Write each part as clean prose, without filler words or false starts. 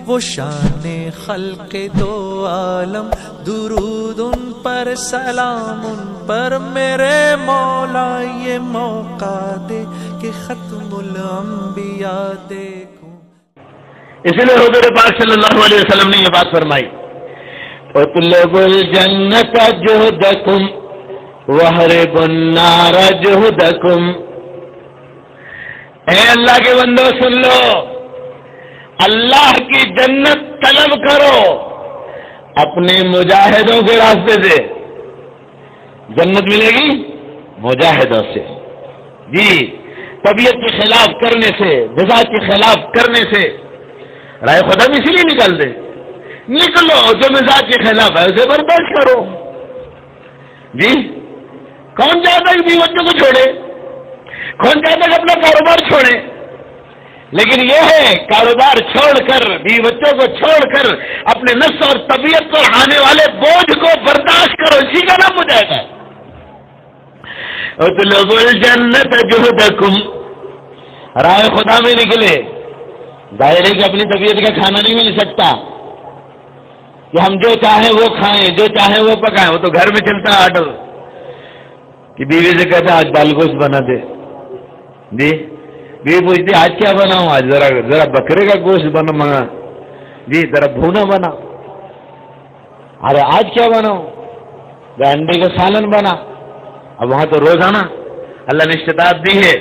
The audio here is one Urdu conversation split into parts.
وہ شان خلق دو عالم، درود ان پر سلام ان پر میرے مولا، یہ موقع دے کہ ختم الانبیاء دیکھوں۔ اس لیے حضور پاک صلی اللہ علیہ وسلم نے یہ بات فرمائی، اطلبوا الجنۃ جہدکم واحربوا النار جہدکم۔ اے اللہ کے بندو سن لو، اللہ کی جنت طلب کرو اپنے مجاہدوں کے راستے سے۔ جنت ملے گی مجاہدوں سے، جی، طبیعت کے خلاف کرنے سے، مزاج کے خلاف کرنے سے۔ رائے خدا بھی اسی لیے نکل دے، نکلو، جو مزاج کے خلاف ہے اسے برداشت کرو۔ جی، کون چاہتا ہے کہ بیوی بچوں کو چھوڑے؟ کون چاہتا ہے کہ اپنا کاروبار چھوڑے؟ لیکن یہ ہے کاروبار چھوڑ کر، بیوی بچوں کو چھوڑ کر، اپنے نفس اور طبیعت پر آنے والے بوجھ کو برداشت کرو، اسی کا نام مجاہدہ ہے۔ اطلبوا الجنۃ جہدکم، رائے خدا میں نکلے۔ ظاہر ہے کہ اپنی طبیعت کا کھانا نہیں مل سکتا کہ ہم جو چاہیں وہ کھائیں، جو چاہیں وہ پکائیں، وہ تو گھر میں چلتا ہے آرڈر کہ بیوی سے کہتا ہے آج دال گوشت بنا دے، جی، بیوی پوچھتی آج کیا بناؤں؟ آج ذرا بکرے کا گوشت بنا منگا، جی، ذرا بھونا بنا۔ ارے آج کیا بناؤں؟ انڈے کا سالن بنا۔ اب وہاں تو روزانہ اللہ نے استطاعت دی ہے،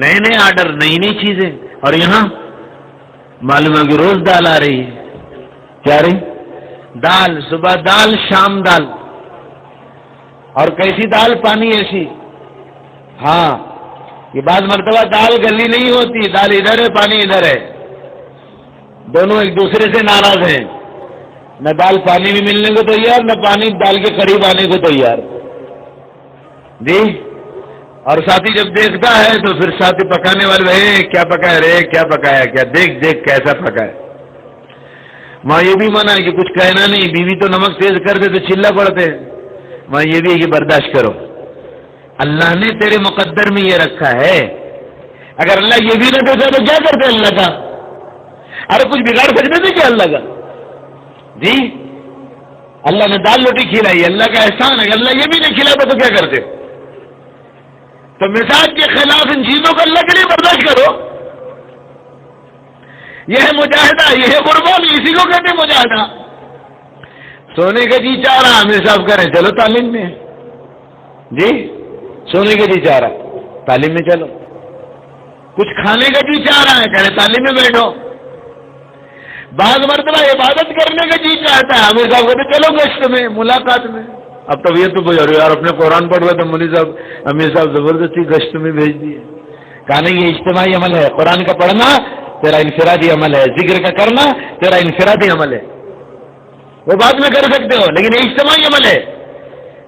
نئے نئے آرڈر، نئی نئی چیزیں، اور یہاں معلوم ہے کہ روز دال آ رہی ہے۔ کیا رہی؟ دال، صبح دال، شام دال، اور کیسی دال؟ پانی ایسی۔ ہاں، یہ بعض مرتبہ دال گلی نہیں ہوتی، دال ادھر ہے پانی ادھر ہے، دونوں ایک دوسرے سے ناراض ہیں، نہ دال پانی میں ملنے کو تیار، نہ پانی دال کے قریب آنے کو تیار، جی۔ اور ساتھی جب دیکھتا ہے تو پھر ساتھی پکانے والے، کیا پکایا رے، کیا پکایا، کیا دیکھ دیکھ کیسا پکایا۔ وہاں یہ بھی منع ہے کہ کچھ کہنا نہیں، بیوی تو نمک تیز کر دے تو چلا پڑتے ہیں، وہاں یہ بھی ہے کہ برداشت کرو، اللہ نے تیرے مقدر میں یہ رکھا ہے۔ اگر اللہ یہ بھی نہ دیتا تو کیا کرتے اللہ کا؟ ارے کچھ بگاڑ سکتے تھے کیا اللہ کا؟ جی، اللہ نے دال روٹی کھلائی، اللہ کا احسان ہے۔ اللہ یہ بھی نہیں کھلاتا تو کیا کرتے؟ تو مزاج کے خلاف ان چیزوں کو اللہ کے لیے برداشت کرو۔ یہ ہے مجاہدہ، یہ ہے قربان، اسی کو کہتے ہیں مجاہدہ۔ سونے کا جی چاہ رہا ہمیں صاحب کریں، چلو تعلیم میں، جی، سونے کا جی چاہ رہا تعلیم میں چلو۔ کچھ کھانے کا جی چاہ رہا ہے، کہہ رہے تعلیم میں بیٹھو۔ بعض مرتبہ عبادت کرنے کا جی چاہتا ہے، ہمیں صاحب کہتے چلو گشت میں، ملاقات میں۔ اب طبیعت تو یار اپنے قرآن پڑھ رہے تو مولوی صاحب امیر صاحب زبردستی گشت میں بھیج دیے۔ کہا نہیں، یہ اجتماعی عمل ہے، قرآن کا پڑھنا تیرا انفرادی عمل ہے، ذکر کا کرنا تیرا انفرادی عمل ہے، وہ بعد میں کر سکتے ہو، لیکن یہ اجتماعی عمل ہے۔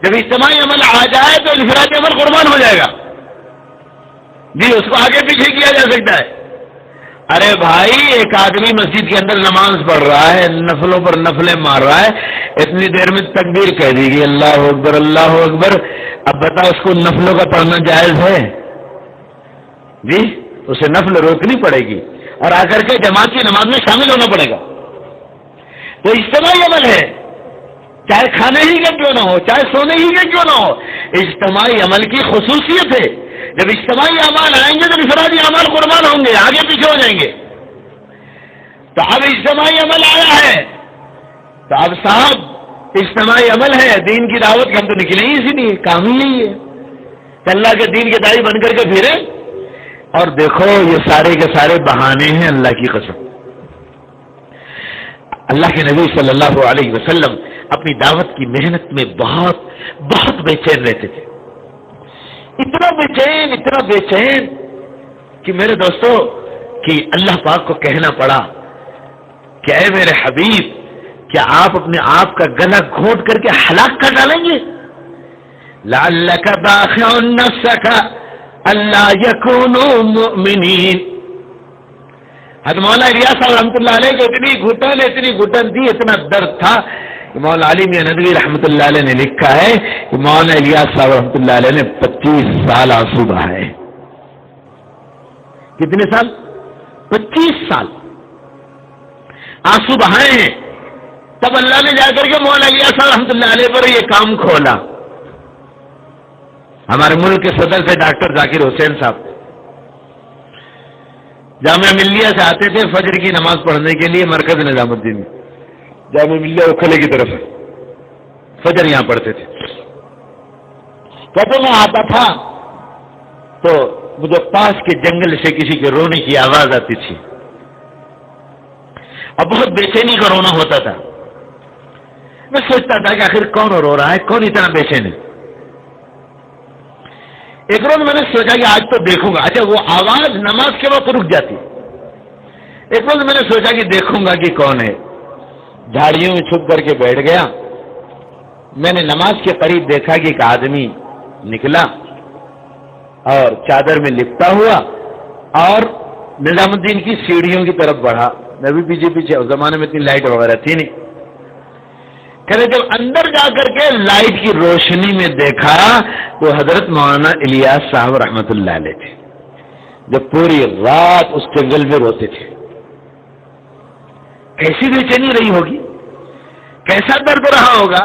جب اجتماعی عمل آ جائے تو انفرادی عمل قربان ہو جائے گا، جی، اس کو آگے پیچھے کیا جا سکتا ہے۔ ارے بھائی، ایک آدمی مسجد کے اندر نماز پڑھ رہا ہے، نفلوں پر نفلیں مار رہا ہے، اتنی دیر میں تکبیر کہہ دی گئی، اللہ اکبر اللہ اکبر۔ اب بتا اس کو نفلوں کا پڑھنا جائز ہے؟ جی، اسے نفل روکنی پڑے گی اور آ کر کے جماعت کی نماز میں شامل ہونا پڑے گا۔ تو اجتماعی عمل ہے، چاہے کھانے ہی کا کیوں نہ ہو، چاہے سونے ہی کا کیوں نہ ہو، اجتماعی عمل کی خصوصیت ہے۔ جب اجتماعی اعمال آئیں گے تو انفرادی اعمال قربان ہوں گے، آگے پیچھے ہو جائیں گے۔ تو اب اجتماعی عمل آیا ہے تو اب صاحب اجتماعی عمل ہے، دین کی دعوت ہم تو نکلے ہی اسی لیے، کام ہی یہی ہے کہ اللہ کے دین کے داعی بن کر کے پھرے۔ اور دیکھو یہ سارے کے سارے بہانے ہیں، اللہ کی قسم۔ اللہ کے نبی صلی اللہ علیہ وسلم اپنی دعوت کی محنت میں بہت بہت بے چین رہتے تھے، اتنا بے چین کہ میرے دوستو کہ اللہ پاک کو کہنا پڑا کہ اے میرے حبیب، کیا آپ اپنے آپ کا گلا گھونٹ کر کے ہلاک کر ڈالیں گے؟ لعلک باخع نفسک الا یکونوا مؤمنین۔ حضرت مولانا الیاس صاحب رحمۃ اللہ علیہ کو اتنی گھٹن تھی، اتنا درد تھا کہ مولانا علی میاں ندوی رحمۃ اللہ علیہ نے لکھا ہے کہ مولانا الیاس صاحب رحمۃ اللہ علیہ نے 25 سال آنسو بہائے۔ کتنے سال؟ 25 سال۔ آنسو بہائے ہیں، تب اللہ نے جا کر کے مولا الیاس رحمۃ اللہ علیہ پر یہ کام کھولا. ہمارے ملک کے صدر تھے ڈاکٹر ذاکر حسین صاحب، جامعہ ملیہ سے آتے تھے فجر کی نماز پڑھنے کے لیے مرکز نظام الدین میں، جامعہ ملیہ کھلے کی طرف ہے، فجر یہاں پڑھتے تھے. کہتے میں آتا تھا تو مجھے پاس کے جنگل سے کسی کے رونے کی آواز آتی تھی اور بہت بے چینی کا رونا ہوتا تھا. میں سوچتا تھا کہ آخر کون رو رہا ہے، کون اتنا بے چین ہے. ایک روز میں نے سوچا کہ آج تو دیکھوں گا. اچھا وہ آواز نماز کے وقت رک جاتی. ایک روز میں نے سوچا کہ دیکھوں گا کہ کون ہے. جھاڑیوں میں چھپ کر کے بیٹھ گیا. میں نے نماز کے قریب دیکھا کہ ایک آدمی نکلا اور چادر میں لپٹا ہوا اور نظام الدین کی سیڑھیوں کی طرف بڑھا. میں بھی پیچھے پیچھے، اس زمانے میں اتنی لائٹ وغیرہ تھی نہیں. کہتے جب اندر جا کر کے لائٹ کی روشنی میں دیکھا تو حضرت مولانا الیاس صاحب رحمت اللہ علیہ تھے، جو پوری رات اس جنگل میں روتے تھے. کیسی بے چینی رہی ہوگی، کیسا درد رہا ہوگا.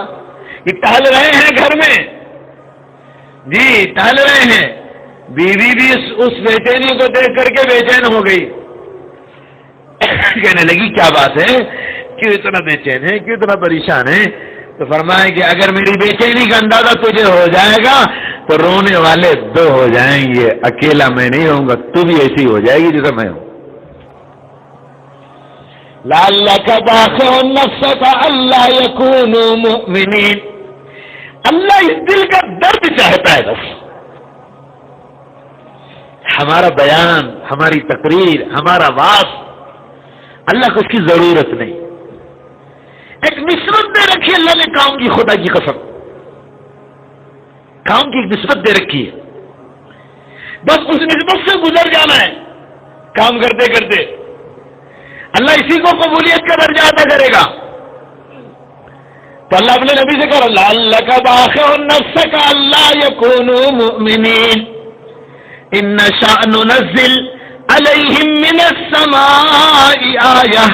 یہ ٹہل رہے ہیں گھر میں، جی ٹہل رہے ہیں، بیوی بھی اس بے چینی کو دیکھ کر کے بے چین ہو گئی. کہنے لگی کیا بات ہے، کیوں اتنا بے چین ہے، کیوں اتنا پریشان ہے. تو فرمایا کہ اگر میری بے چینی کا اندازہ تجھے ہو جائے گا تو رونے والے دو ہو جائیں گے، اکیلا میں نہیں ہوں گا، تو بھی ایسی ہو جائے گی جیسا میں ہوں. لعلک باخع نفسک الا یکونوا مؤمنین. اللہ اس دل کا درد چاہتا ہے. بس ہمارا بیان، ہماری تقریر، ہمارا واس، اللہ کو اس کی ضرورت نہیں. ایک نسبت دے رکھی اللہ نے کام کی، خدا کی قسم کام کی ایک نسبت دے رکھی ہے. بس اس نسبت سے گزر جانا ہے کام کرتے کرتے. اللہ اسی کو قبولیت کا درجہ عطا کرے گا. تو اللہ اپنے نبی سے کہا لعلک باخع نفسک الا یکونوا مؤمنین ان نشأ ننزل علیہم من السماء آیہ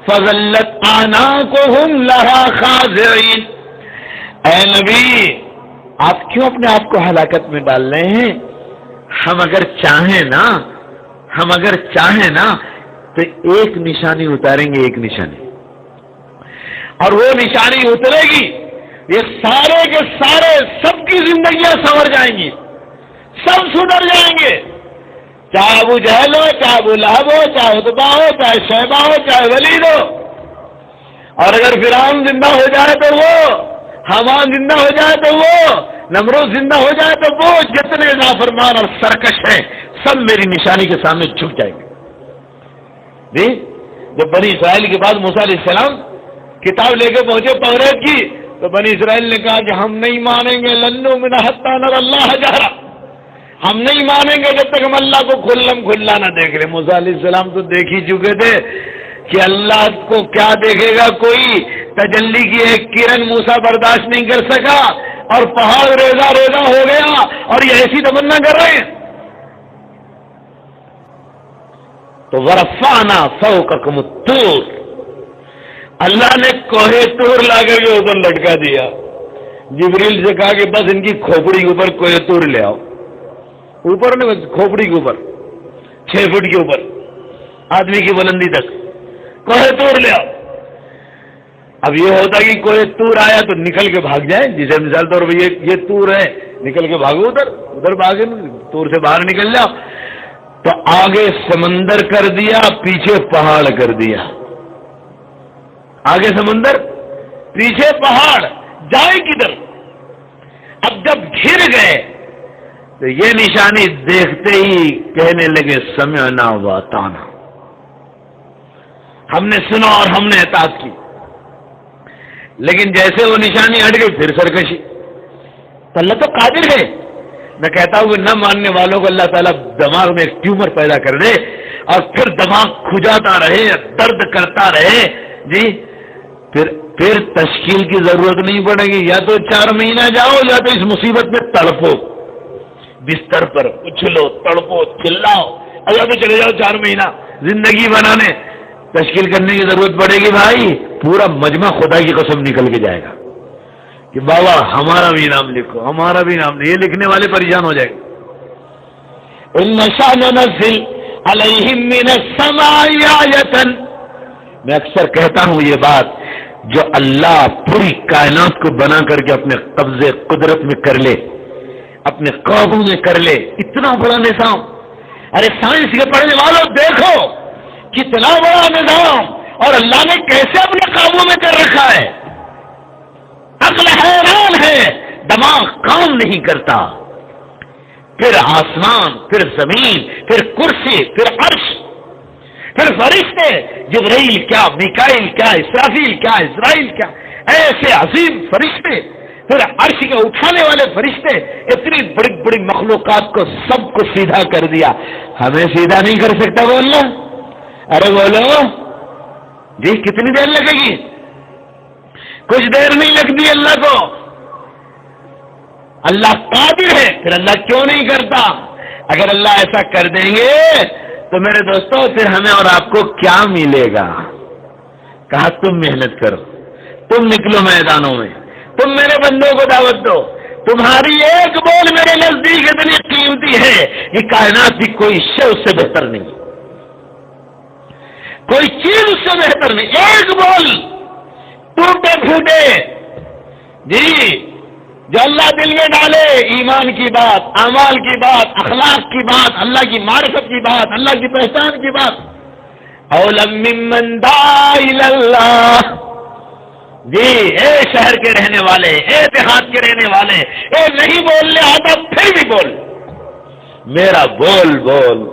فظلت اعناقهم لها خاضعین. اے نبی آپ کیوں اپنے آپ کو ہلاکت میں ڈال رہے ہیں؟ ہم اگر چاہیں نا تو ایک نشانی اتاریں گے، ایک نشانی، اور وہ نشانی اترے گی، یہ سارے کے سارے سب کی زندگیاں سنور جائیں گی، سب سدھر جائیں گے. چاہے ابو جہل ہو، چاہے ابو لہب ہو، چاہے عتبہ ہو، چاہے شیبہ ہو، چاہے ولید ہو. اور اگر فرعون زندہ ہو جائے تو وہ، حامان زندہ ہو جائے تو وہ، نمرود زندہ ہو جائے تو وہ، جتنے نافرمان اور سرکش ہیں سب میری نشانی کے سامنے جھک جائیں گے. جی جب بنی اسرائیل کے بعد موسیٰ علیہ السلام کتاب لے کے پہنچے توریت کی تو بنی اسرائیل نے کہا کہ ہم نہیں مانیں گے، لن نؤمن حتی نری اللہ جہرا، ہم نہیں مانیں گے جب تک ہم اللہ کو کھلم کھلا نہ دیکھ لیں. موسیٰ علیہ السلام تو دیکھ ہی چکے تھے کہ اللہ کو کیا دیکھے گا کوئی. تجلی کی ایک کرن موسیٰ برداشت نہیں کر سکا اور پہاڑ ریزہ ریزہ ہو گیا، اور یہ ایسی تمنا کر رہے ہیں. تو ورفعنا فوقکم الطور، اللہ نے کوہ طور لا کر کے اوپر لٹکا دیا. جبریل سے کہا کہ بس ان کی کھوپڑی کے اوپر کوہ طور لے آؤ. اوپر نہیں، کھوپڑی کے اوپر 6 فٹ کے اوپر آدمی کی بلندی تک کوہ طور لے آؤ. اب یہ ہوتا کہ کوہ طور آیا تو نکل کے بھاگ جائے، جسے مثال طور پر یہ طور ہے، نکل کے بھاگو، ادھر بھاگے، طور سے باہر نکل جاؤ. تو آگے سمندر کر دیا، پیچھے پہاڑ کر دیا. آگے سمندر، پیچھے پہاڑ، جائیں کدھر؟ اب جب گھر گئے تو یہ نشانی دیکھتے ہی کہنے لگے سمعنا واطعنا، ہم نے سنا اور ہم نے اطاعت کی. لیکن جیسے وہ نشانی ہٹ گئی پھر سرکشی. تو اللہ تو قادر ہے. میں کہتا ہوں کہ نہ ماننے والوں کو اللہ تعالیٰ دماغ میں ایک ٹیومر پیدا کر دے اور پھر دماغ کھجاتا رہے، درد کرتا رہے. جی پھر تشکیل کی ضرورت نہیں پڑے گی. یا تو 4 مہینہ جاؤ یا تو اس مصیبت میں تڑپو، بستر پر اچھلو، تڑپو، چلاؤ، یا تو چلے جاؤ 4 مہینہ زندگی بنانے. تشکیل کرنے کی ضرورت پڑے گی بھائی، پورا مجمع خدا کی قسم نکل کے جائے گا کہ بابا ہمارا بھی نام لکھو، ہمارا بھی نام، یہ لکھنے والے پریشان ہو جائے گا۔ ان نشأ ننزل علیہم من السماء آیۃ، میں اکثر کہتا ہوں یہ بات، جو اللہ پوری کائنات کو بنا کر کے اپنے قبضے قدرت میں کر لے، اپنے قابو میں کر لے، اتنا بڑا نظام، ارے سائنس کے پڑھنے والوں دیکھو کتنا بڑا نظام، اور اللہ نے کیسے اپنے قابو میں کر رکھا ہے، عقل حیران ہے، دماغ کام نہیں کرتا، پھر آسمان، پھر زمین، پھر کرسی، پھر عرش، پھر فرشتے، جبرائیل کیا، میکائیل کیا، اسرافیل کیا، اسرائیل کیا، ایسے عظیم فرشتے، پھر عرش کے اٹھانے والے فرشتے، اتنی بڑی بڑی مخلوقات کو سب کو سیدھا کر دیا، ہمیں سیدھا نہیں کر سکتا بولنا؟ ارے بولو جی، کتنی دیر لگے گی؟ کچھ دیر نہیں لگتی اللہ کو، اللہ قادر ہے، پھر اللہ کیوں نہیں کرتا؟ اگر اللہ ایسا کر دیں گے تو میرے دوستو پھر ہمیں اور آپ کو کیا ملے گا؟ کہا تم محنت کرو، تم نکلو میدانوں میں، تم میرے بندوں کو دعوت دو، تمہاری ایک بول میرے نزدیک اتنی قیمتی ہے، یہ کائنات کی کوئی شے اس سے بہتر نہیں، کوئی چیز اس سے بہتر نہیں، ایک بول ٹوٹے پھوٹے جی جو اللہ دل میں ڈالے، ایمان کی بات، اعمال کی بات، اخلاق کی بات، اللہ کی معرفت کی بات، اللہ کی پہچان کی بات، اولم ممن دعا الی اللہ، جی اے شہر کے رہنے والے، اے دیہات کے رہنے والے، اے نہیں بولنے آتا پھر بھی بول، میرا بول بول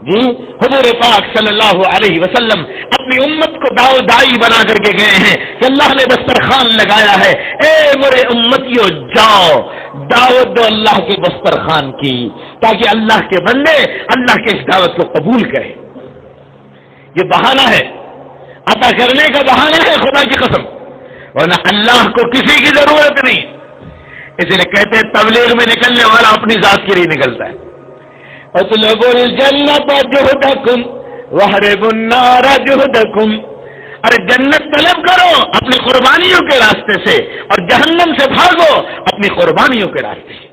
جی۔ حضور پاک صلی اللہ علیہ وسلم اپنی امت کو دائی بنا کر کے گئے ہیں کہ اللہ نے دسترخوان لگایا ہے، اے میرے امتیوں جاؤ دعوت دو اللہ کے دسترخوان کی، تاکہ اللہ کے بندے اللہ کے اس دعوت کو قبول کریں۔ یہ بہانہ ہے، عطا کرنے کا بہانہ ہے خدا کی قسم، ورنہ اللہ کو کسی کی ضرورت نہیں، اس لیے کہتے ہیں تبلیغ میں نکلنے والا اپنی ذات کے لیے نکلتا ہے۔ اطلبوا الجنة جهدكم واحربوا النار جهدكم، ارے جنت طلب کرو اپنی قربانیوں کے راستے سے، اور جہنم سے بھاگو اپنی قربانیوں کے راستے سے۔